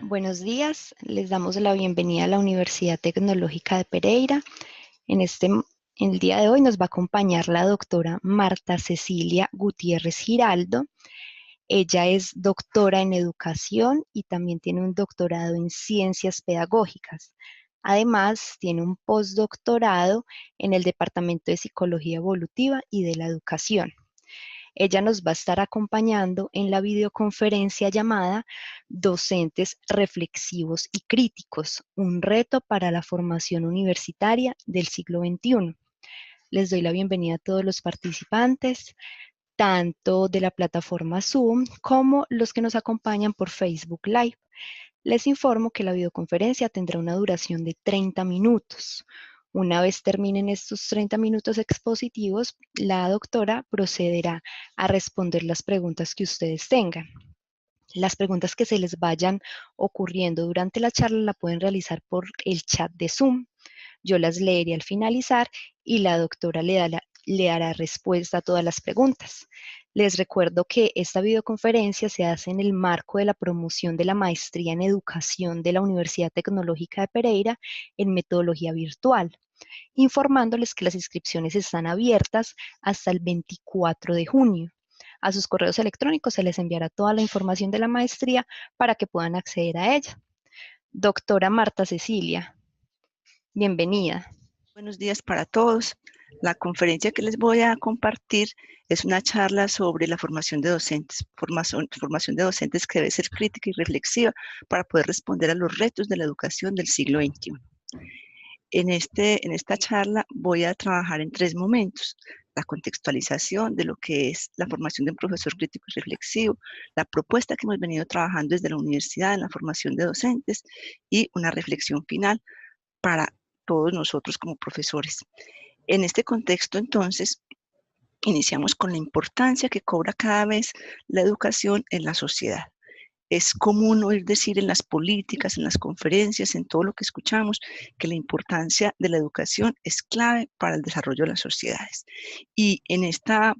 Buenos días, les damos la bienvenida a la Universidad Tecnológica de Pereira. En el día de hoy nos va a acompañar la doctora Marta Cecilia Gutiérrez Giraldo. Ella es doctora en educación y también tiene un doctorado en ciencias pedagógicas. Además, tiene un postdoctorado en el Departamento de Psicología Evolutiva y de la Educación. Ella nos va a estar acompañando en la videoconferencia llamada Docentes Reflexivos y Críticos, un reto para la formación universitaria del siglo XXI. Les doy la bienvenida a todos los participantes, tanto de la plataforma Zoom como los que nos acompañan por Facebook Live. Les informo que la videoconferencia tendrá una duración de 30 minutos. Una vez terminen estos 30 minutos expositivos, la doctora procederá a responder las preguntas que ustedes tengan. Las preguntas que se les vayan ocurriendo durante la charla la pueden realizar por el chat de Zoom. Yo las leeré al finalizar y la doctora le dará respuesta a todas las preguntas. Les recuerdo que esta videoconferencia se hace en el marco de la promoción de la maestría en educación de la Universidad Tecnológica de Pereira en metodología virtual, informándoles que las inscripciones están abiertas hasta el 24 de junio. A sus correos electrónicos se les enviará toda la información de la maestría para que puedan acceder a ella. Doctora Marta Cecilia, bienvenida. Buenos días para todos. La conferencia que les voy a compartir es una charla sobre la formación de docentes, formación de docentes que debe ser crítica y reflexiva para poder responder a los retos de la educación del siglo XXI. En esta charla voy a trabajar en 3 momentos: la contextualización de lo que es la formación de un profesor crítico y reflexivo, la propuesta que hemos venido trabajando desde la universidad en la formación de docentes y una reflexión final para todos nosotros como profesores. En este contexto, entonces, iniciamos con la importancia que cobra cada vez la educación en la sociedad. Es común oír decir en las políticas, en las conferencias, en todo lo que escuchamos, que la importancia de la educación es clave para el desarrollo de las sociedades. Y en este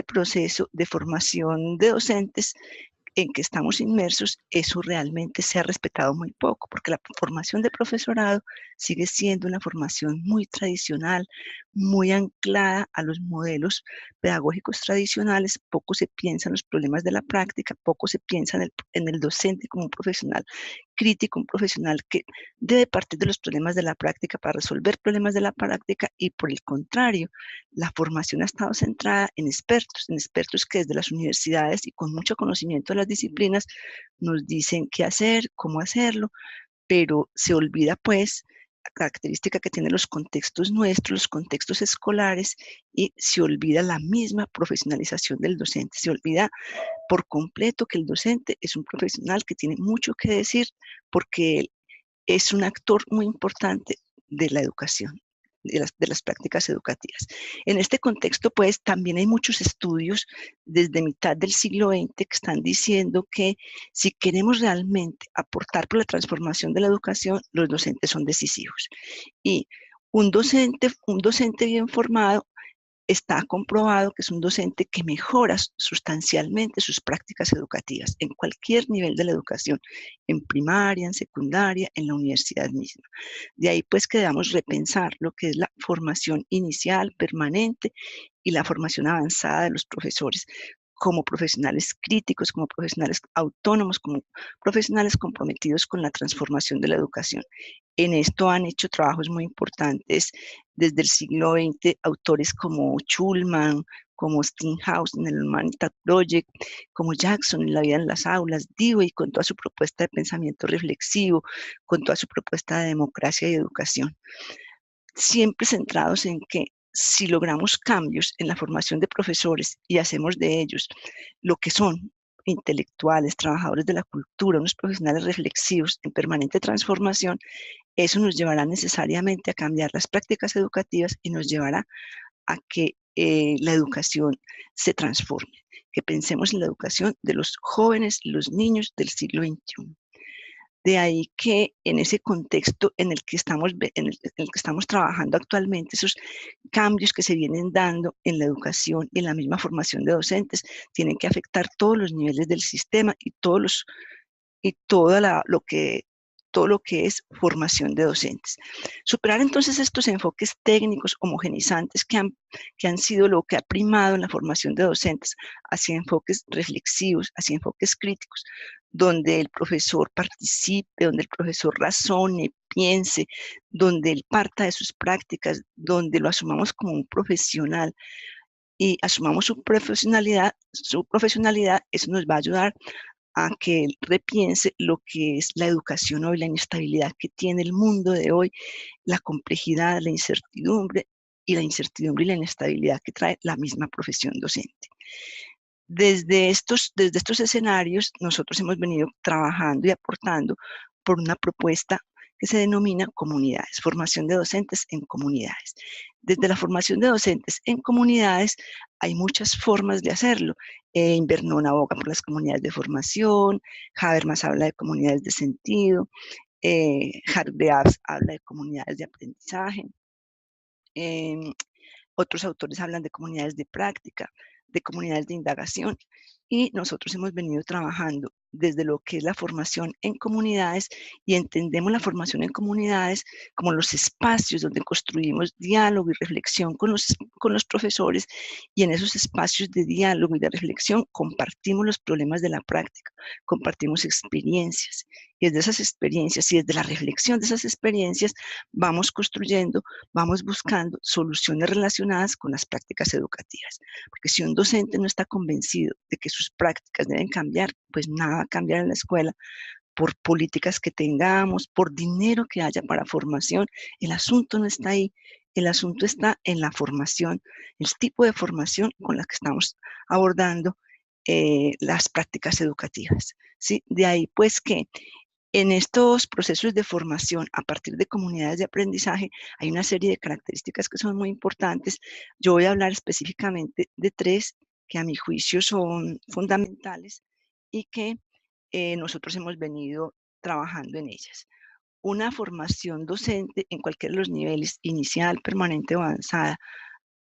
proceso de formación de docentes en que estamos inmersos, eso realmente se ha respetado muy poco, porque la formación de profesorado sigue siendo una formación muy tradicional, muy anclada a los modelos pedagógicos tradicionales. Poco se piensa en los problemas de la práctica, poco se piensa en el docente como un profesional crítico, un profesional que debe partir de los problemas de la práctica para resolver problemas de la práctica, y por el contrario, la formación ha estado centrada en expertos que desde las universidades y con mucho conocimiento de las disciplinas nos dicen qué hacer, cómo hacerlo, pero se olvida pues la característica que tienen los contextos nuestros, los contextos escolares, y se olvida la misma profesionalización del docente, se olvida por completo que el docente es un profesional que tiene mucho que decir porque él es un actor muy importante de la educación, de las prácticas educativas. En este contexto, pues, también hay muchos estudios desde mitad del siglo XX que están diciendo que si queremos realmente aportar por la transformación de la educación, los docentes son decisivos. Y un docente bien formado está comprobado que es un docente que mejora sustancialmente sus prácticas educativas en cualquier nivel de la educación, en primaria, en secundaria, en la universidad misma. De ahí pues que debamos repensar lo que es la formación inicial, permanente, y la formación avanzada de los profesores como profesionales críticos, como profesionales autónomos, como profesionales comprometidos con la transformación de la educación. En esto han hecho trabajos muy importantes desde el siglo XX autores como Schulman, como Steenhaus en el Humanitarian Project, como Jackson en La vida en las aulas, Dewey con toda su propuesta de pensamiento reflexivo, con toda su propuesta de democracia y educación. Siempre centrados en que si logramos cambios en la formación de profesores y hacemos de ellos lo que son, intelectuales, trabajadores de la cultura, unos profesionales reflexivos en permanente transformación, eso nos llevará necesariamente a cambiar las prácticas educativas y nos llevará a que la educación se transforme, que pensemos en la educación de los jóvenes y los niños del siglo XXI. De ahí que en ese contexto en el que estamos trabajando actualmente, esos cambios que se vienen dando en la educación y en la misma formación de docentes tienen que afectar todos los niveles del sistema y todos los y todo lo que es formación de docentes. Superar entonces estos enfoques técnicos homogenizantes que han sido lo que ha primado en la formación de docentes hacia enfoques reflexivos, hacia enfoques críticos, donde el profesor participe, donde el profesor razone, piense, donde él parta de sus prácticas, donde lo asumamos como un profesional y asumamos su profesionalidad, eso nos va a ayudar a que él repiense lo que es la educación hoy, la inestabilidad que tiene el mundo de hoy, la complejidad, la incertidumbre y la inestabilidad que trae la misma profesión docente. Desde estos escenarios, nosotros hemos venido trabajando y aportando por una propuesta que se denomina comunidades, formación de docentes en comunidades. Desde la formación de docentes en comunidades hay muchas formas de hacerlo. Invernón aboga por las comunidades de formación, Habermas habla de comunidades de sentido, Hargreaves habla de comunidades de aprendizaje, eh, otros autores hablan de comunidades de práctica, de comunidades de indagación, y nosotros hemos venido trabajando desde lo que es la formación en comunidades y entendemos la formación en comunidades como los espacios donde construimos diálogo y reflexión con los profesores, y en esos espacios de diálogo y de reflexión compartimos los problemas de la práctica, compartimos experiencias, y desde esas experiencias y desde la reflexión de esas experiencias vamos construyendo, vamos buscando soluciones relacionadas con las prácticas educativas. Porque si un docente no está convencido de que sus prácticas deben cambiar, pues nada va a cambiar en la escuela. Por políticas que tengamos, por dinero que haya para formación, el asunto no está ahí. El asunto está en la formación, el tipo de formación con la que estamos abordando las prácticas educativas. ¿Sí? De ahí pues que en estos procesos de formación a partir de comunidades de aprendizaje hay una serie de características que son muy importantes. Yo voy a hablar específicamente de tres que a mi juicio son fundamentales y que nosotros hemos venido trabajando en ellas. Una formación docente en cualquiera de los niveles, inicial, permanente o avanzada,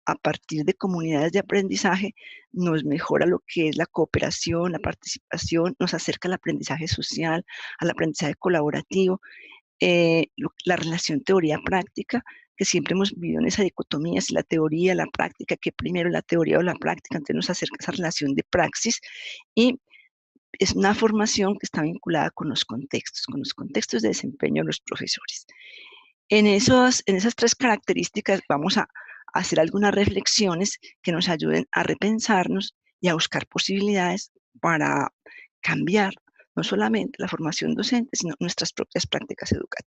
a partir de comunidades de aprendizaje, nos mejora lo que es la cooperación, la participación, nos acerca al aprendizaje social, al aprendizaje colaborativo, la relación teoría-práctica, que siempre hemos vivido en esa dicotomía, si la teoría, la práctica, que primero la teoría o la práctica, entonces nos acerca esa relación de praxis, y es una formación que está vinculada con los contextos de desempeño de los profesores. En esas tres características vamos a hacer algunas reflexiones que nos ayuden a repensarnos y a buscar posibilidades para cambiar no solamente la formación docente, sino nuestras propias prácticas educativas.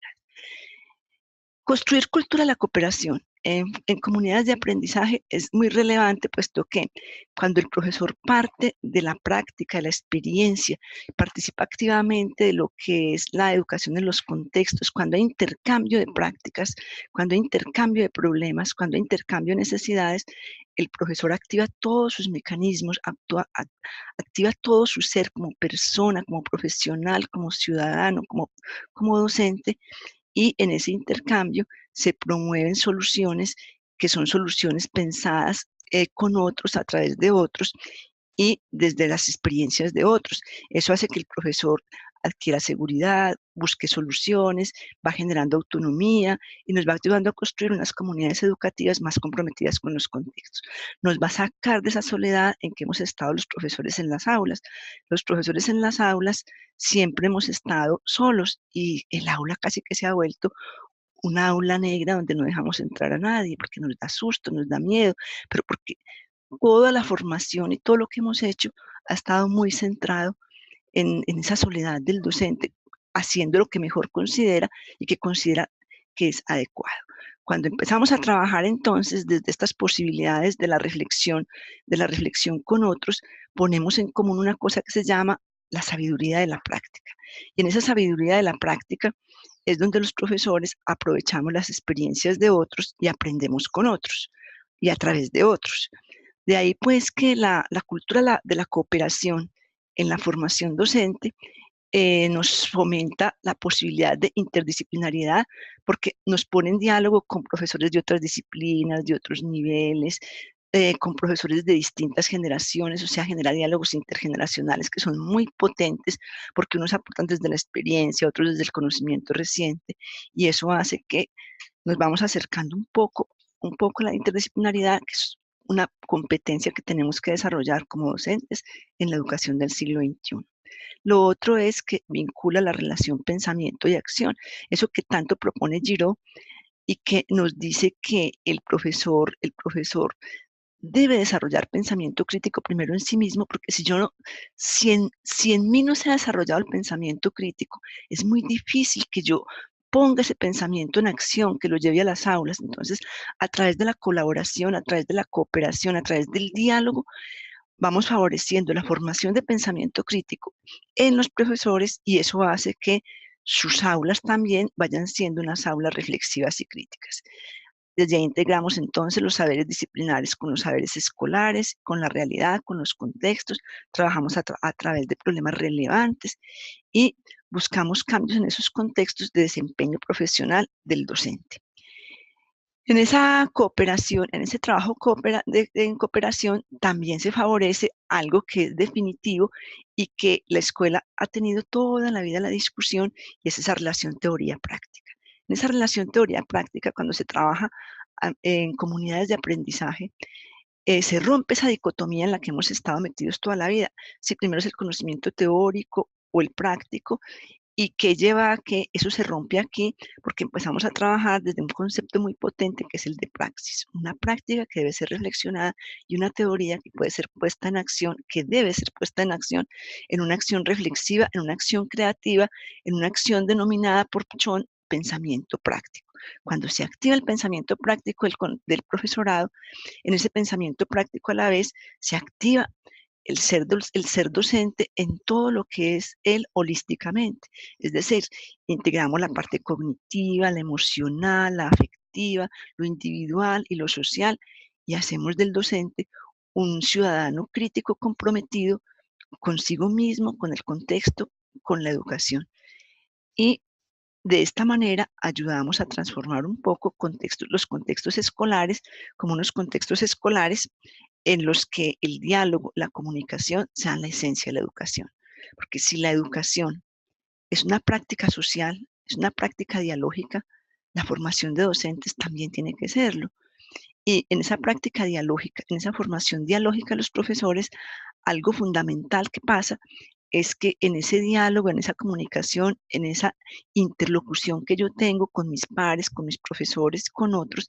Construir cultura de la cooperación en comunidades de aprendizaje es muy relevante, puesto que cuando el profesor parte de la práctica, de la experiencia, participa activamente de lo que es la educación en los contextos, cuando hay intercambio de prácticas, cuando hay intercambio de problemas, cuando hay intercambio de necesidades, el profesor activa todos sus mecanismos, activa todo su ser como persona, como profesional, como ciudadano, como docente, y en ese intercambio se promueven soluciones que son soluciones pensadas con otros, a través de otros y desde las experiencias de otros. Eso hace que el profesor adquiera seguridad, busque soluciones, va generando autonomía y nos va ayudando a construir unas comunidades educativas más comprometidas con los contextos. Nos va a sacar de esa soledad en que hemos estado los profesores en las aulas. Los profesores en las aulas siempre hemos estado solos y el aula casi que se ha vuelto una aula negra donde no dejamos entrar a nadie porque nos da susto, nos da miedo, pero porque toda la formación y todo lo que hemos hecho ha estado muy centrado en esa soledad del docente, haciendo lo que mejor considera y que considera que es adecuado. Cuando empezamos a trabajar entonces desde estas posibilidades de la reflexión con otros, ponemos en común una cosa que se llama la sabiduría de la práctica. Y en esa sabiduría de la práctica es donde los profesores aprovechamos las experiencias de otros y aprendemos con otros y a través de otros. De ahí pues que la cultura de la cooperación en la formación docente nos fomenta la posibilidad de interdisciplinariedad porque nos pone en diálogo con profesores de otras disciplinas, de otros niveles, con profesores de distintas generaciones, o sea, genera diálogos intergeneracionales que son muy potentes porque unos aportan desde la experiencia, otros desde el conocimiento reciente, y eso hace que nos vamos acercando un poco a la interdisciplinaridad, que es una competencia que tenemos que desarrollar como docentes en la educación del siglo XXI. Lo otro es que vincula la relación pensamiento y acción, eso que tanto propone Giraud y que nos dice que el profesor debe desarrollar pensamiento crítico primero en sí mismo, porque si yo no, si en mí no se ha desarrollado el pensamiento crítico, es muy difícil que yo ponga ese pensamiento en acción, que lo lleve a las aulas. Entonces, a través de la colaboración, a través de la cooperación, a través del diálogo, vamos favoreciendo la formación de pensamiento crítico en los profesores y eso hace que sus aulas también vayan siendo unas aulas reflexivas y críticas. Desde ahí integramos entonces los saberes disciplinares con los saberes escolares, con la realidad, con los contextos, trabajamos a través de problemas relevantes y buscamos cambios en esos contextos de desempeño profesional del docente. En esa cooperación, en ese trabajo en cooperación, también se favorece algo que es definitivo y que la escuela ha tenido toda la vida la discusión, y es esa relación teoría-práctica. En esa relación teoría-práctica, cuando se trabaja en comunidades de aprendizaje, se rompe esa dicotomía en la que hemos estado metidos toda la vida. Si primero es el conocimiento teórico o el práctico, y que lleva a que eso se rompe aquí, porque empezamos a trabajar desde un concepto muy potente que es el de praxis, una práctica que debe ser reflexionada y una teoría que puede ser puesta en acción, que debe ser puesta en acción, en una acción reflexiva, en una acción creativa, en una acción denominada por Pichon pensamiento práctico. Cuando se activa el pensamiento práctico del profesorado, en ese pensamiento práctico a la vez se activa el ser docente en todo lo que es él holísticamente. Es decir, integramos la parte cognitiva, la emocional, la afectiva, lo individual y lo social, y hacemos del docente un ciudadano crítico comprometido consigo mismo, con el contexto, con la educación. Y de esta manera ayudamos a transformar un poco los contextos escolares como unos contextos escolares en los que el diálogo, la comunicación sean la esencia de la educación. Porque si la educación es una práctica social, es una práctica dialógica, la formación de docentes también tiene que serlo. Y en esa práctica dialógica, en esa formación dialógica de los profesores, algo fundamental que pasa es que en ese diálogo, en esa comunicación, en esa interlocución que yo tengo con mis pares, con mis profesores, con otros,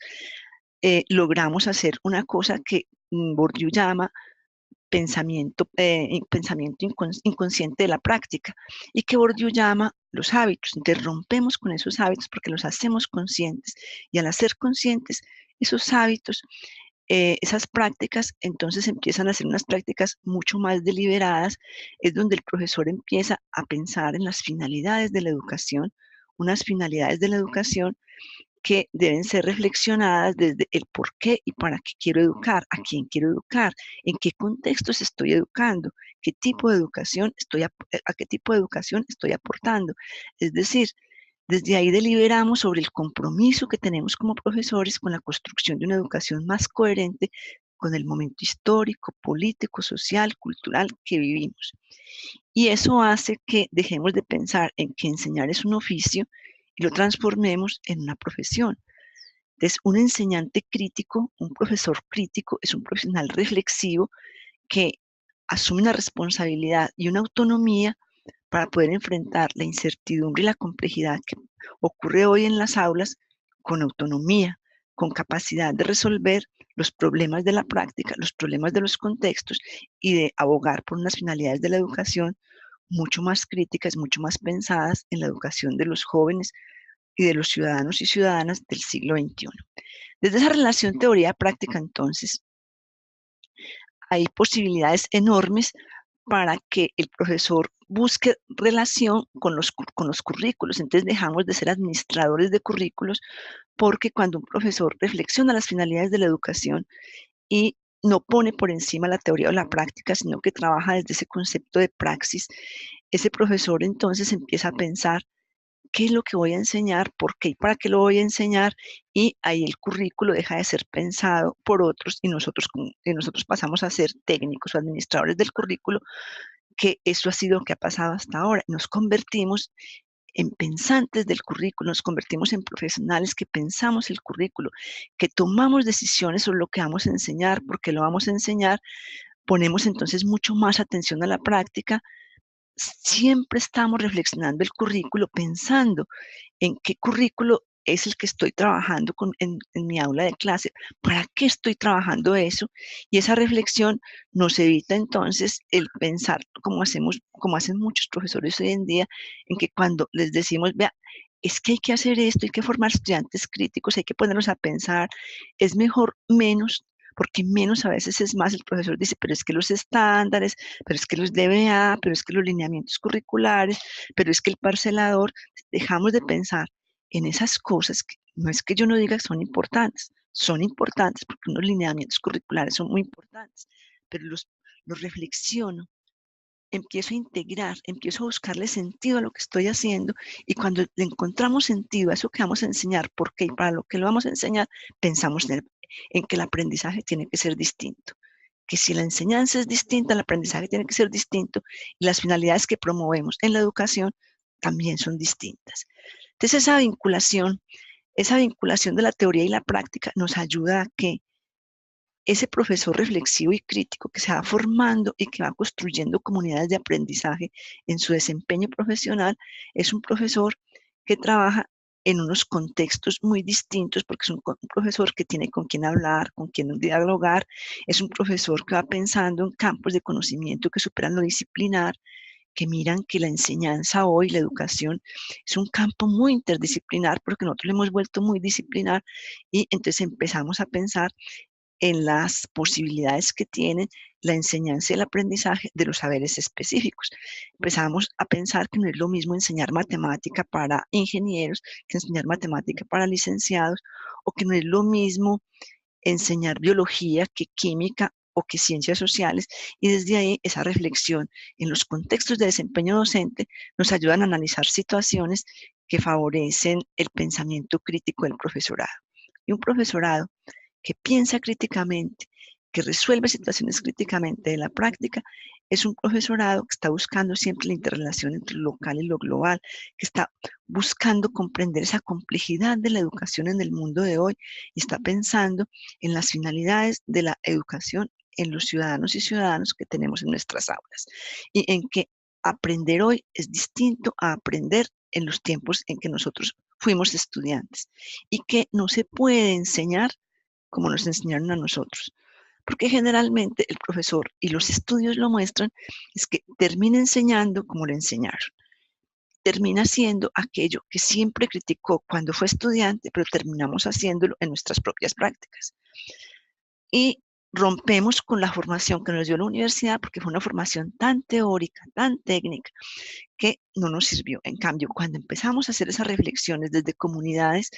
logramos hacer una cosa que Bourdieu llama pensamiento inconsciente de la práctica y que Bourdieu llama los hábitos. Entonces rompemos con esos hábitos porque los hacemos conscientes y al hacer conscientes esos hábitos, esas prácticas, entonces empiezan a ser unas prácticas mucho más deliberadas, es donde el profesor empieza a pensar en las finalidades de la educación, unas finalidades de la educación que deben ser reflexionadas desde el por qué y para qué quiero educar, a quién quiero educar, en qué contextos estoy educando, qué tipo de educación a qué tipo de educación estoy aportando. Es decir, desde ahí deliberamos sobre el compromiso que tenemos como profesores con la construcción de una educación más coherente con el momento histórico, político, social, cultural que vivimos. Y eso hace que dejemos de pensar en que enseñar es un oficio y lo transformemos en una profesión. Entonces, un enseñante crítico, un profesor crítico, es un profesional reflexivo que asume una responsabilidad y una autonomía para poder enfrentar la incertidumbre y la complejidad que ocurre hoy en las aulas con autonomía, con capacidad de resolver los problemas de la práctica, los problemas de los contextos y de abogar por unas finalidades de la educación mucho más críticas, mucho más pensadas en la educación de los jóvenes y de los ciudadanos y ciudadanas del siglo XXI. Desde esa relación teoría-práctica, entonces, hay posibilidades enormes para que el profesor busque relación con los currículos. Entonces dejamos de ser administradores de currículos porque cuando un profesor reflexiona las finalidades de la educación y no pone por encima la teoría o la práctica, sino que trabaja desde ese concepto de praxis, ese profesor entonces empieza a pensar qué es lo que voy a enseñar, por qué y para qué lo voy a enseñar, y ahí el currículo deja de ser pensado por otros y nosotros pasamos a ser técnicos o administradores del currículo, que eso ha sido lo que ha pasado hasta ahora. Nos convertimos en pensantes del currículo, nos convertimos en profesionales que pensamos el currículo, que tomamos decisiones sobre lo que vamos a enseñar, porque lo vamos a enseñar, ponemos entonces mucho más atención a la práctica. Siempre estamos reflexionando el currículo, pensando en qué currículo es el que estoy trabajando en mi aula de clase, para qué estoy trabajando eso, y esa reflexión nos evita entonces el pensar como hacen muchos profesores hoy en día, en que cuando les decimos, vea, es que hay que hacer esto, hay que formar estudiantes críticos, hay que ponerlos a pensar, es mejor menos, porque menos a veces es más. El profesor dice, pero es que los estándares, pero es que los DBA, pero es que los lineamientos curriculares, pero es que el parcelador, dejamos de pensar en esas cosas que no es que yo no diga que son importantes porque unos lineamientos curriculares son muy importantes, pero los reflexiono, empiezo a integrar, empiezo a buscarle sentido a lo que estoy haciendo, y cuando le encontramos sentido a eso que vamos a enseñar, por qué y para lo que lo vamos a enseñar, pensamos en que el aprendizaje tiene que ser distinto, que si la enseñanza es distinta, el aprendizaje tiene que ser distinto, y las finalidades que promovemos en la educación también son distintas. Entonces esa vinculación de la teoría y la práctica nos ayuda a que ese profesor reflexivo y crítico que se va formando y que va construyendo comunidades de aprendizaje en su desempeño profesional, es un profesor que trabaja en unos contextos muy distintos, porque es un profesor que tiene con quién hablar, con quién dialogar, es un profesor que va pensando en campos de conocimiento que superan lo disciplinar, que miran que la enseñanza hoy, la educación, es un campo muy interdisciplinar, porque nosotros lo hemos vuelto muy disciplinar, y entonces empezamos a pensar en las posibilidades que tienen la enseñanza y el aprendizaje de los saberes específicos. Empezamos a pensar que no es lo mismo enseñar matemática para ingenieros que enseñar matemática para licenciados, o que no es lo mismo enseñar biología que química o que ciencias sociales, y desde ahí esa reflexión en los contextos de desempeño docente nos ayudan a analizar situaciones que favorecen el pensamiento crítico del profesorado. Y un profesorado que piensa críticamente, que resuelve situaciones críticamente de la práctica, es un profesorado que está buscando siempre la interrelación entre lo local y lo global, que está buscando comprender esa complejidad de la educación en el mundo de hoy, y está pensando en las finalidades de la educación en los ciudadanos y ciudadanas que tenemos en nuestras aulas, y en que aprender hoy es distinto a aprender en los tiempos en que nosotros fuimos estudiantes, y que no se puede enseñar como nos enseñaron a nosotros. Porque generalmente el profesor, y los estudios lo muestran, es que termina enseñando como le enseñaron. Termina haciendo aquello que siempre criticó cuando fue estudiante, pero terminamos haciéndolo en nuestras propias prácticas. Y rompemos con la formación que nos dio la universidad, porque fue una formación tan teórica, tan técnica, que no nos sirvió. En cambio, cuando empezamos a hacer esas reflexiones desde comunidades,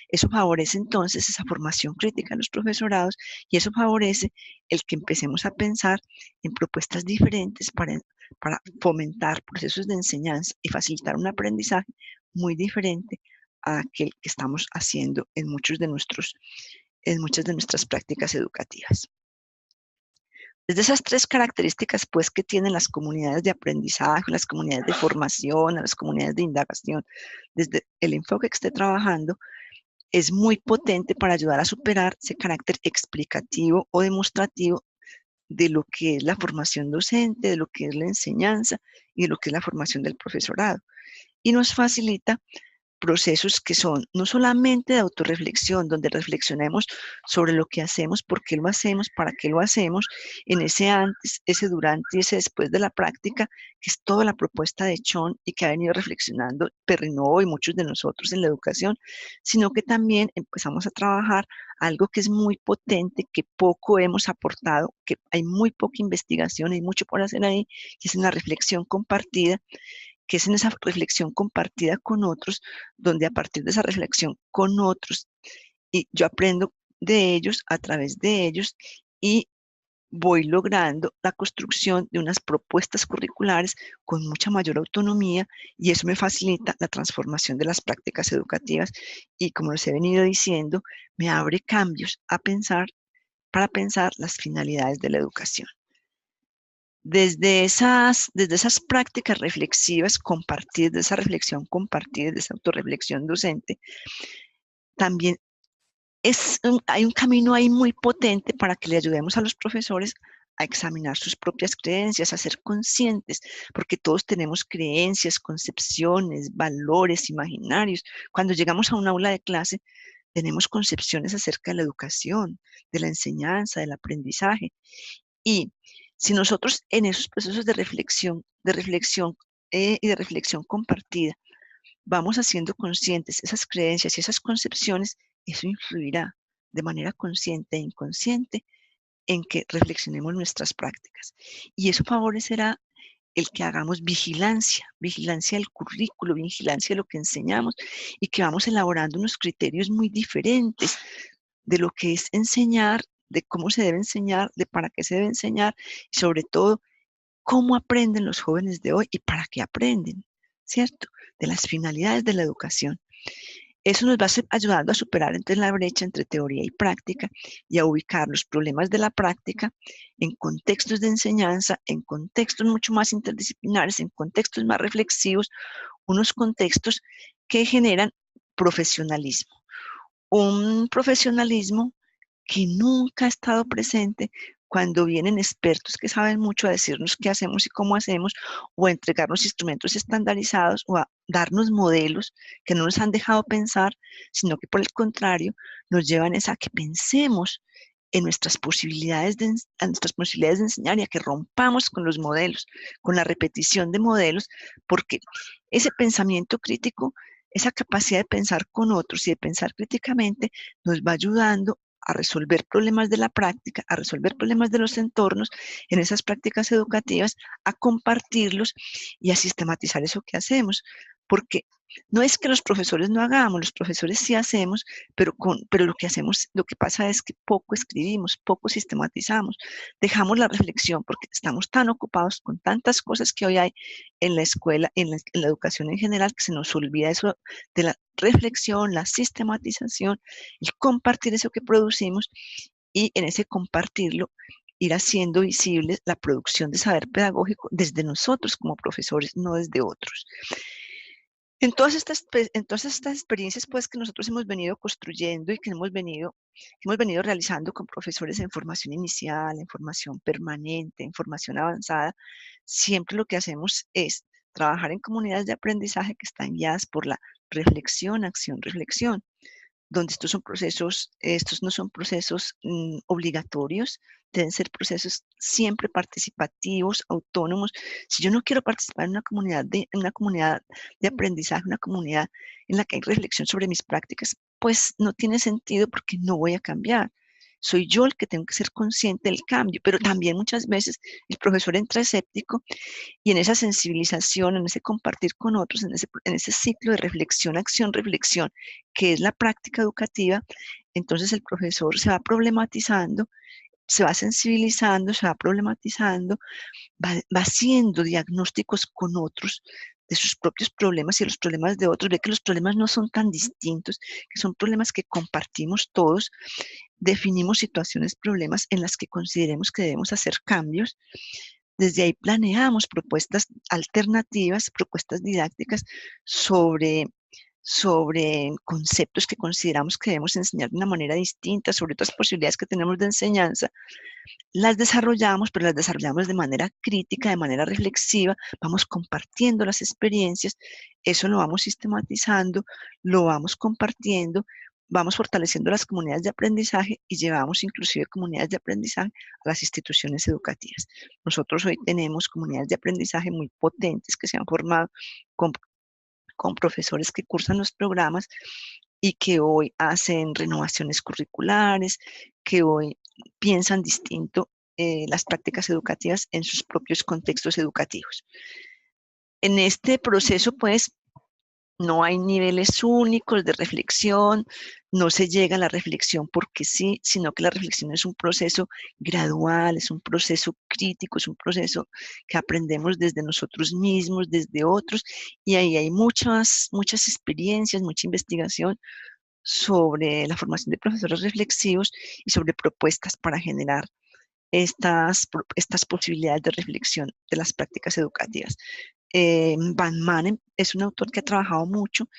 eso favorece entonces esa formación crítica en los profesorados, y eso favorece el que empecemos a pensar en propuestas diferentes para fomentar procesos de enseñanza y facilitar un aprendizaje muy diferente a aquel que estamos haciendo en muchas de nuestras prácticas educativas. Desde esas tres características, pues, que tienen las comunidades de aprendizaje, las comunidades de formación, las comunidades de indagación, desde el enfoque que esté trabajando, es muy potente para ayudar a superar ese carácter explicativo o demostrativo de lo que es la formación docente, de lo que es la enseñanza y de lo que es la formación del profesorado. Y nos facilita procesos que son no solamente de autorreflexión, donde reflexionemos sobre lo que hacemos, por qué lo hacemos, para qué lo hacemos, en ese antes, ese durante y ese después de la práctica, que es toda la propuesta de Chon y que ha venido reflexionando Perrinó y muchos de nosotros en la educación, sino que también empezamos a trabajar algo que es muy potente, que poco hemos aportado, que hay muy poca investigación, hay mucho por hacer ahí, que es en la reflexión compartida, que es en esa reflexión compartida con otros, donde a partir de esa reflexión con otros, y yo aprendo de ellos, a través de ellos, y voy logrando la construcción de unas propuestas curriculares con mucha mayor autonomía y eso me facilita la transformación de las prácticas educativas y, como les he venido diciendo, me abre cambios a pensar para pensar las finalidades de la educación. Desde esas prácticas reflexivas compartidas, de esa reflexión compartida, de esa autorreflexión docente, también hay un camino ahí muy potente para que le ayudemos a los profesores a examinar sus propias creencias, a ser conscientes, porque todos tenemos creencias, concepciones, valores, imaginarios. Cuando llegamos a un aula de clase, tenemos concepciones acerca de la educación, de la enseñanza, del aprendizaje. Y si nosotros en esos procesos y de reflexión compartida vamos haciendo conscientes esas creencias y esas concepciones, eso influirá de manera consciente e inconsciente en que reflexionemos nuestras prácticas. Y eso favorecerá el que hagamos vigilancia del currículo, vigilancia de lo que enseñamos y que vamos elaborando unos criterios muy diferentes de lo que es enseñar, de cómo se debe enseñar, de para qué se debe enseñar y sobre todo cómo aprenden los jóvenes de hoy y para qué aprenden, ¿cierto? De las finalidades de la educación. Eso nos va ayudando a superar entonces la brecha entre teoría y práctica y a ubicar los problemas de la práctica en contextos de enseñanza, en contextos mucho más interdisciplinares, en contextos más reflexivos, unos contextos que generan profesionalismo. Un profesionalismo que nunca ha estado presente cuando vienen expertos que saben mucho a decirnos qué hacemos y cómo hacemos, o a entregarnos instrumentos estandarizados, o a darnos modelos que no nos han dejado pensar, sino que por el contrario nos llevan a que pensemos en nuestras posibilidades a nuestras posibilidades de enseñar y a que rompamos con los modelos, con la repetición de modelos, porque ese pensamiento crítico, esa capacidad de pensar con otros y de pensar críticamente nos va ayudando a resolver problemas de la práctica, a resolver problemas de los entornos en esas prácticas educativas, a compartirlos y a sistematizar eso que hacemos. Porque no es que los profesores no hagamos, los profesores sí hacemos, pero lo que hacemos, lo que pasa es que poco escribimos, poco sistematizamos, dejamos la reflexión porque estamos tan ocupados con tantas cosas que hoy hay en la escuela, en la educación en general, que se nos olvida eso de la reflexión, la sistematización, el compartir eso que producimos y en ese compartirlo ir haciendo visible la producción de saber pedagógico desde nosotros como profesores, no desde otros. En todas estas experiencias pues, que nosotros hemos venido construyendo y que hemos venido realizando con profesores en formación inicial, en formación permanente, en formación avanzada, siempre lo que hacemos es trabajar en comunidades de aprendizaje que están guiadas por la reflexión, acción, reflexión, donde estos no son procesos obligatorios, deben ser procesos siempre participativos, autónomos. Si yo no quiero participar en una comunidad de aprendizaje, una comunidad en la que hay reflexión sobre mis prácticas, pues no tiene sentido porque no voy a cambiar. Soy yo el que tengo que ser consciente del cambio, pero también muchas veces el profesor entra escéptico y en esa sensibilización, en ese compartir con otros, en ese ciclo de reflexión, acción, reflexión, que es la práctica educativa, entonces el profesor se va problematizando, se va sensibilizando, se va problematizando, va haciendo diagnósticos con otros de sus propios problemas y de los problemas de otros, ve que los problemas no son tan distintos, que son problemas que compartimos todos, definimos situaciones, problemas en las que consideremos que debemos hacer cambios. Desde ahí planeamos propuestas alternativas, propuestas didácticas sobre conceptos que consideramos que debemos enseñar de una manera distinta, sobre otras posibilidades que tenemos de enseñanza. Las desarrollamos, pero las desarrollamos de manera crítica, de manera reflexiva, vamos compartiendo las experiencias, eso lo vamos sistematizando, lo vamos compartiendo, vamos fortaleciendo las comunidades de aprendizaje y llevamos inclusive comunidades de aprendizaje a las instituciones educativas. Nosotros hoy tenemos comunidades de aprendizaje muy potentes que se han formado con, con profesores que cursan los programas y que hoy hacen renovaciones curriculares, que hoy piensan distinto las prácticas educativas en sus propios contextos educativos. En este proceso, pues, no hay niveles únicos de reflexión, no se llega a la reflexión porque sí, sino que la reflexión es un proceso gradual, es un proceso crítico, es un proceso que aprendemos desde nosotros mismos, desde otros, y ahí hay muchas experiencias, mucha investigación sobre la formación de profesores reflexivos y sobre propuestas para generar estas posibilidades de reflexión de las prácticas educativas. Van Manen es un autor que ha trabajado mucho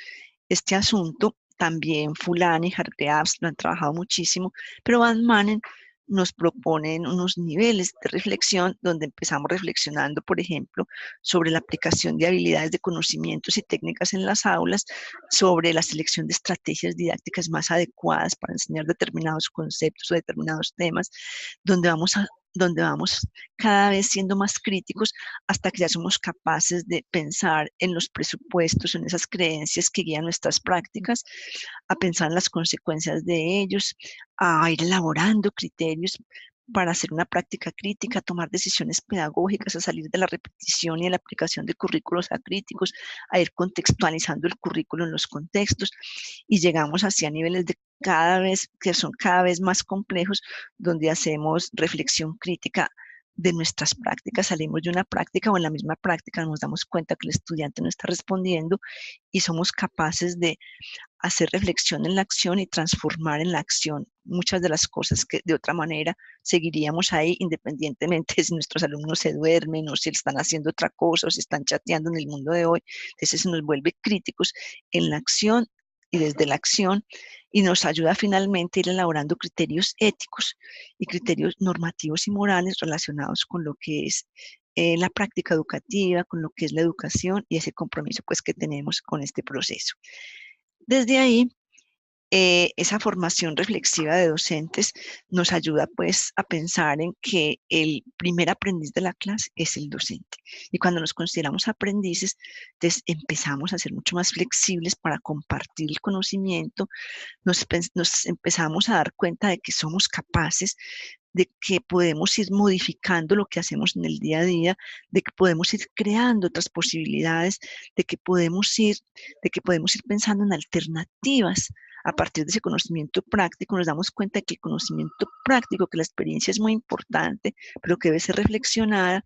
este asunto. También Fulani y Hargreaves lo han trabajado muchísimo, pero Van Manen nos proponen unos niveles de reflexión donde empezamos reflexionando, por ejemplo, sobre la aplicación de habilidades de conocimientos y técnicas en las aulas, sobre la selección de estrategias didácticas más adecuadas para enseñar determinados conceptos o determinados temas, donde vamos cada vez siendo más críticos hasta que ya somos capaces de pensar en los presupuestos, en esas creencias que guían nuestras prácticas, a pensar en las consecuencias de ellos, a ir elaborando criterios para hacer una práctica crítica, a tomar decisiones pedagógicas, a salir de la repetición y de la aplicación de currículos acríticos, a ir contextualizando el currículo en los contextos, y llegamos hacia niveles de cada vez, que son cada vez más complejos, donde hacemos reflexión crítica de nuestras prácticas, salimos de una práctica o en la misma práctica nos damos cuenta que el estudiante no está respondiendo y somos capaces de hacer reflexión en la acción y transformar en la acción muchas de las cosas que de otra manera seguiríamos ahí independientemente de si nuestros alumnos se duermen o si están haciendo otra cosa o si están chateando en el mundo de hoy. Entonces se nos vuelve críticos en la acción y desde la acción, y nos ayuda finalmente a ir elaborando criterios éticos y criterios normativos y morales relacionados con lo que es la práctica educativa, con lo que es la educación y ese compromiso pues que tenemos con este proceso. Desde ahí, esa formación reflexiva de docentes nos ayuda pues a pensar en que el primer aprendiz de la clase es el docente. Y cuando nos consideramos aprendices, entonces empezamos a ser mucho más flexibles para compartir el conocimiento, nos empezamos a dar cuenta de que somos capaces, de que podemos ir modificando lo que hacemos en el día a día, de que podemos ir creando otras posibilidades, de que podemos ir, de que podemos ir pensando en alternativas. A partir de ese conocimiento práctico nos damos cuenta de que el conocimiento práctico, que la experiencia es muy importante, pero que debe ser reflexionada,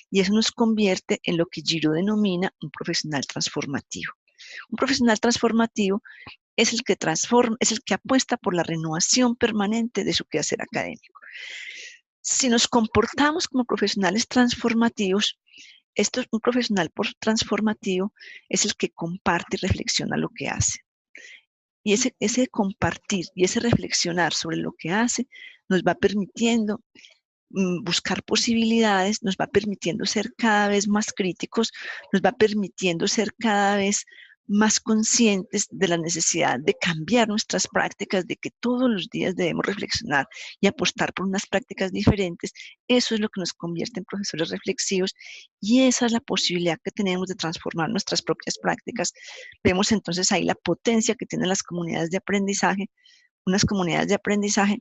y eso nos convierte en lo que Giro denomina un profesional transformativo. Un profesional transformativo es el que transforma, es el que apuesta por la renovación permanente de su quehacer académico. Si nos comportamos como profesionales transformativos, un profesional transformativo es el que comparte y reflexiona lo que hace. Y ese compartir y ese reflexionar sobre lo que hace nos va permitiendo buscar posibilidades, nos va permitiendo ser cada vez más críticos, nos va permitiendo ser cada vez más conscientes de la necesidad de cambiar nuestras prácticas, de que todos los días debemos reflexionar y apostar por unas prácticas diferentes. Eso es lo que nos convierte en profesores reflexivos y esa es la posibilidad que tenemos de transformar nuestras propias prácticas. Vemos entonces ahí la potencia que tienen las comunidades de aprendizaje, unas comunidades de aprendizaje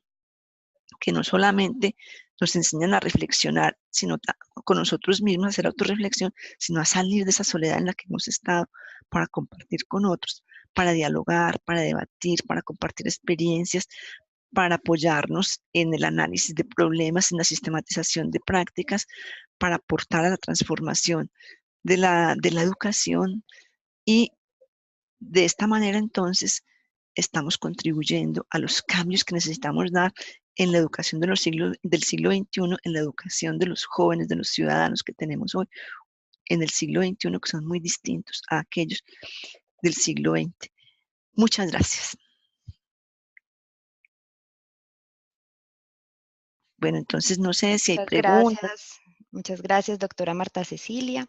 que no solamente nos enseñan a reflexionar, sino con nosotros mismos, a hacer autorreflexión, sino a salir de esa soledad en la que hemos estado para compartir con otros, para dialogar, para debatir, para compartir experiencias, para apoyarnos en el análisis de problemas, en la sistematización de prácticas, para aportar a la transformación de la educación, y de esta manera entonces estamos contribuyendo a los cambios que necesitamos dar en la educación del siglo XXI, en la educación de los jóvenes, de los ciudadanos que tenemos hoy en el siglo XXI, que son muy distintos a aquellos del siglo XX. Muchas gracias. Bueno, entonces no sé si hay preguntas. Muchas gracias, doctora Marta Cecilia.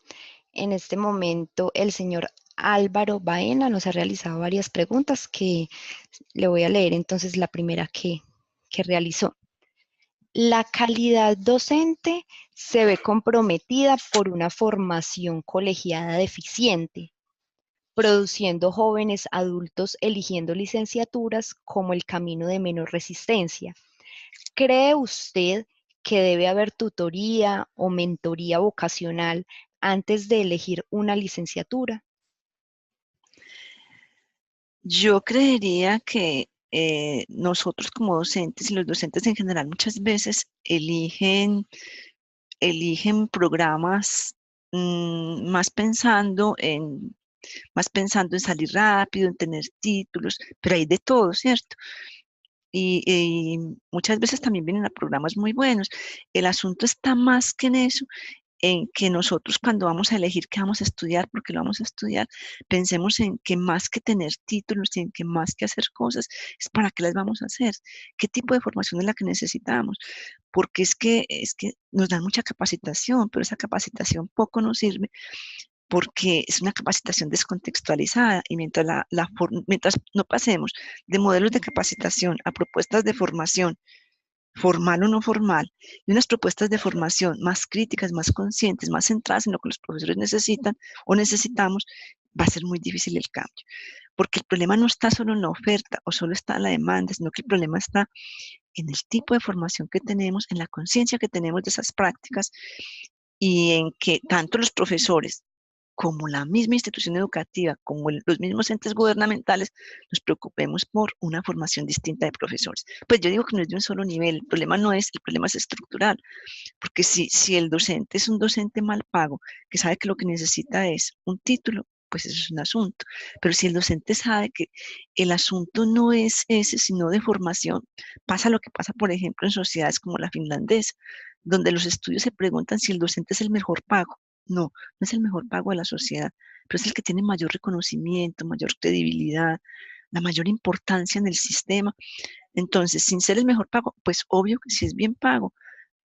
En este momento, el señor Álvaro Baena nos ha realizado varias preguntas que le voy a leer entonces la primera que realizó. La calidad docente se ve comprometida por una formación colegiada deficiente, produciendo jóvenes adultos eligiendo licenciaturas como el camino de menor resistencia. ¿Cree usted que debe haber tutoría o mentoría vocacional antes de elegir una licenciatura? Yo creería que nosotros como docentes y los docentes en general muchas veces eligen programas más pensando en salir rápido, en tener títulos, pero hay de todo, ¿cierto? Y muchas veces también vienen a programas muy buenos. El asunto está más que en eso, en que nosotros cuando vamos a elegir qué vamos a estudiar, porque lo vamos a estudiar, pensemos en que más que tener títulos y en que más que hacer cosas, es para qué las vamos a hacer, qué tipo de formación es la que necesitamos, porque es que nos dan mucha capacitación, pero esa capacitación poco nos sirve porque es una capacitación descontextualizada y mientras no pasemos de modelos de capacitación a propuestas de formación, formal o no formal, y unas propuestas de formación más críticas, más conscientes, más centradas en lo que los profesores necesitan o necesitamos, va a ser muy difícil el cambio. Porque el problema no está solo en la oferta o solo está en la demanda, sino que el problema está en el tipo de formación que tenemos, en la conciencia que tenemos de esas prácticas y en que tanto los profesores como la misma institución educativa, como los mismos entes gubernamentales, nos preocupemos por una formación distinta de profesores. Pues yo digo que no es de un solo nivel, el problema es estructural, porque si el docente es un docente mal pago, que sabe que lo que necesita es un título, pues eso es un asunto. Pero si el docente sabe que el asunto no es ese, sino de formación, pasa lo que pasa, por ejemplo, en sociedades como la finlandesa, donde los estudios se preguntan si el docente es el mejor pago. No, no es el mejor pago de la sociedad, pero es el que tiene mayor reconocimiento, mayor credibilidad, la mayor importancia en el sistema. Entonces, sin ser el mejor pago, pues obvio que sí es bien pago,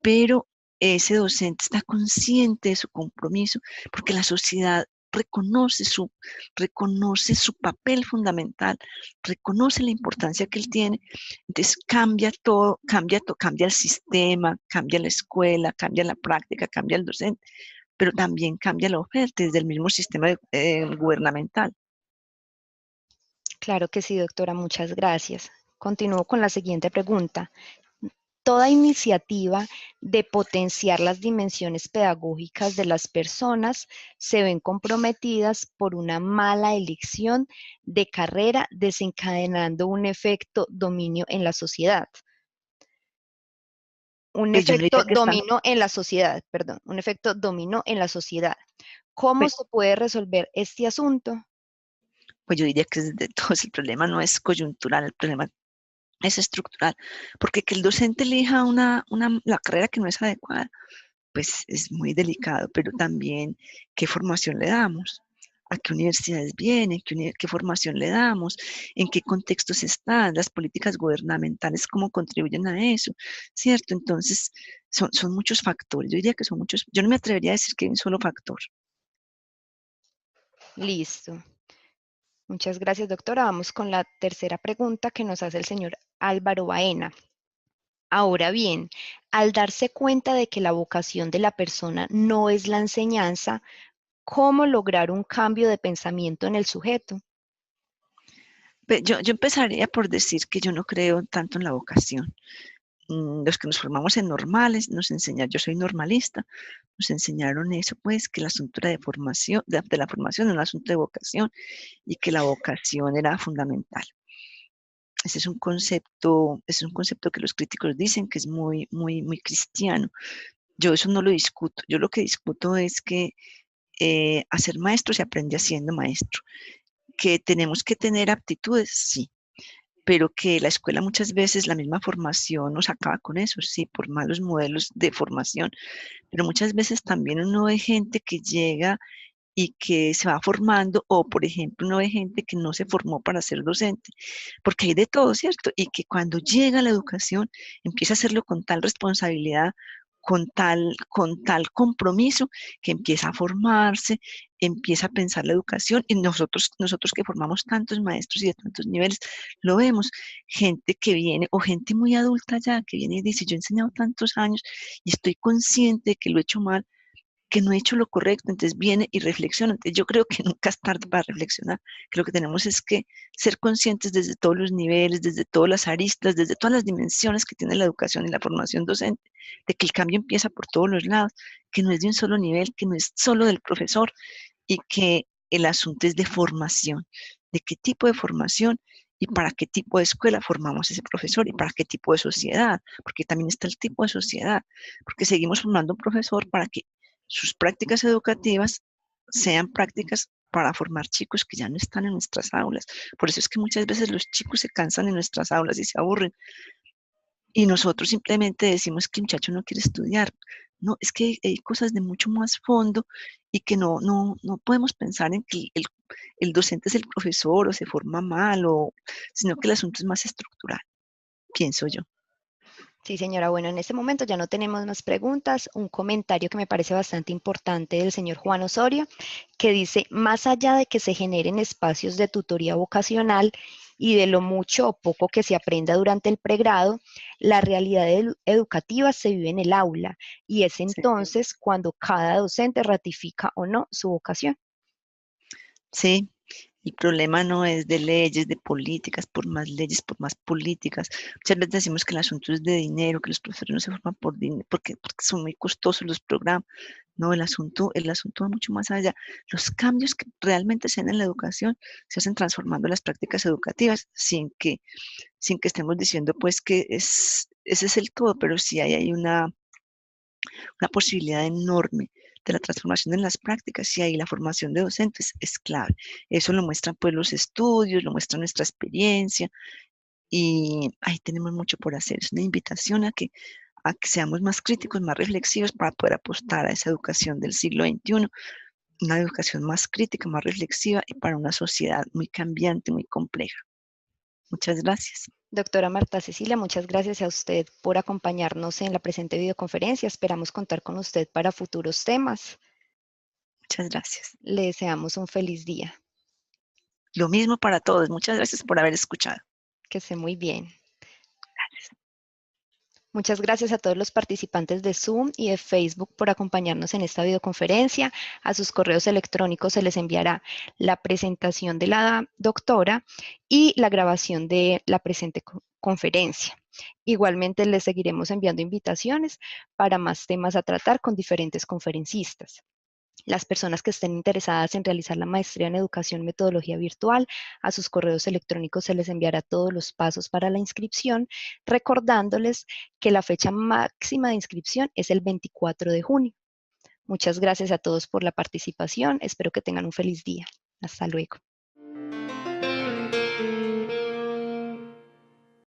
pero ese docente está consciente de su compromiso porque la sociedad reconoce su papel fundamental, reconoce la importancia que él tiene, entonces cambia el sistema, cambia la escuela, cambia la práctica, cambia el docente, pero también cambia la oferta desde el mismo sistema gubernamental. Claro que sí, doctora, muchas gracias. Continúo con la siguiente pregunta. Toda iniciativa de potenciar las dimensiones pedagógicas de las personas se ven comprometidas por una mala elección de carrera, desencadenando un efecto dominio en la sociedad. Un Pues yo no efecto diría que están, dominó en la sociedad, perdón, un efecto dominó en la sociedad. ¿Cómo pues, se puede resolver este asunto? pues yo diría que desde todos el problema no es coyuntural, el problema es estructural, porque que el docente elija la carrera que no es adecuada, pues es muy delicado, pero también qué formación le damos, a qué universidades viene, qué formación le damos, en qué contextos están, las políticas gubernamentales, cómo contribuyen a eso, ¿cierto? Entonces, son muchos factores, yo diría que son muchos, yo no me atrevería a decir que hay un solo factor. Listo. Muchas gracias, doctora. Vamos con la tercera pregunta que nos hace el señor Álvaro Baena. Ahora bien, al darse cuenta de que la vocación de la persona no es la enseñanza, ¿cómo lograr un cambio de pensamiento en el sujeto? Yo empezaría por decir que yo no creo tanto en la vocación. Los que nos formamos en normales nos enseñaron, yo soy normalista, nos enseñaron eso, pues, que el asunto era de formación, de la formación, era un asunto de vocación, y que la vocación era fundamental. Ese es un concepto que los críticos dicen que es muy, muy, muy cristiano. Yo eso no lo discuto. Yo lo que discuto es que a ser maestro se aprende haciendo maestro. Que tenemos que tener aptitudes, sí, pero que la escuela muchas veces, la misma formación nos acaba con eso, sí, por malos modelos de formación, pero muchas veces también uno ve gente que llega y que se va formando, o por ejemplo, uno ve gente que no se formó para ser docente, porque hay de todo, ¿cierto? Y que cuando llega a la educación empieza a hacerlo con tal responsabilidad, con tal compromiso, que empieza a formarse, empieza a pensar la educación, y nosotros que formamos tantos maestros y de tantos niveles, lo vemos, gente que viene, o gente muy adulta ya, que viene y dice, yo he enseñado tantos años y estoy consciente de que lo he hecho mal, que no he hecho lo correcto, entonces viene y reflexiona. Entonces yo creo que nunca es tarde para reflexionar, que lo que tenemos es que ser conscientes desde todos los niveles, desde todas las aristas, desde todas las dimensiones que tiene la educación y la formación docente, de que el cambio empieza por todos los lados, que no es de un solo nivel, que no es solo del profesor y que el asunto es de formación, de qué tipo de formación y para qué tipo de escuela formamos ese profesor y para qué tipo de sociedad, porque también está el tipo de sociedad, porque seguimos formando un profesor para que sus prácticas educativas sean prácticas para formar chicos que ya no están en nuestras aulas. Por eso es que muchas veces los chicos se cansan en nuestras aulas y se aburren. Y nosotros simplemente decimos que el muchacho no quiere estudiar. No, es que hay cosas de mucho más fondo y que no podemos pensar en que el docente es el profesor o se forma mal, sino que el asunto es más estructural, pienso yo. Sí, señora. Bueno, en este momento ya no tenemos más preguntas. Un comentario que me parece bastante importante del señor Juan Osorio, que dice, más allá de que se generen espacios de tutoría vocacional y de lo mucho o poco que se aprenda durante el pregrado, la realidad educativa se vive en el aula y es Sí. entonces cuando cada docente ratifica o no su vocación. Sí, el problema no es de leyes, de políticas, por más leyes, por más políticas. Muchas veces decimos que el asunto es de dinero, que los profesores no se forman por dinero, porque son muy costosos los programas. No, el asunto va mucho más allá. Los cambios que realmente se dan en la educación se hacen transformando las prácticas educativas sin que estemos diciendo pues que ese es el todo, pero sí hay una posibilidad enorme de la transformación en las prácticas y ahí la formación de docentes es clave. Eso lo muestran pues los estudios, lo muestra nuestra experiencia y ahí tenemos mucho por hacer. Es una invitación a que seamos más críticos, más reflexivos para poder apostar a esa educación del siglo XXI, una educación más crítica, más reflexiva y para una sociedad muy cambiante, muy compleja. Muchas gracias. Doctora Marta Cecilia, muchas gracias a usted por acompañarnos en la presente videoconferencia. Esperamos contar con usted para futuros temas. Muchas gracias. Le deseamos un feliz día. Lo mismo para todos. Muchas gracias por haber escuchado. Que esté muy bien. Muchas gracias a todos los participantes de Zoom y de Facebook por acompañarnos en esta videoconferencia. A sus correos electrónicos se les enviará la presentación de la doctora y la grabación de la presente conferencia. Igualmente les seguiremos enviando invitaciones para más temas a tratar con diferentes conferencistas. Las personas que estén interesadas en realizar la maestría en educación metodología virtual, a sus correos electrónicos se les enviará todos los pasos para la inscripción, recordándoles que la fecha máxima de inscripción es el 24 de junio. Muchas gracias a todos por la participación. Espero que tengan un feliz día. Hasta luego.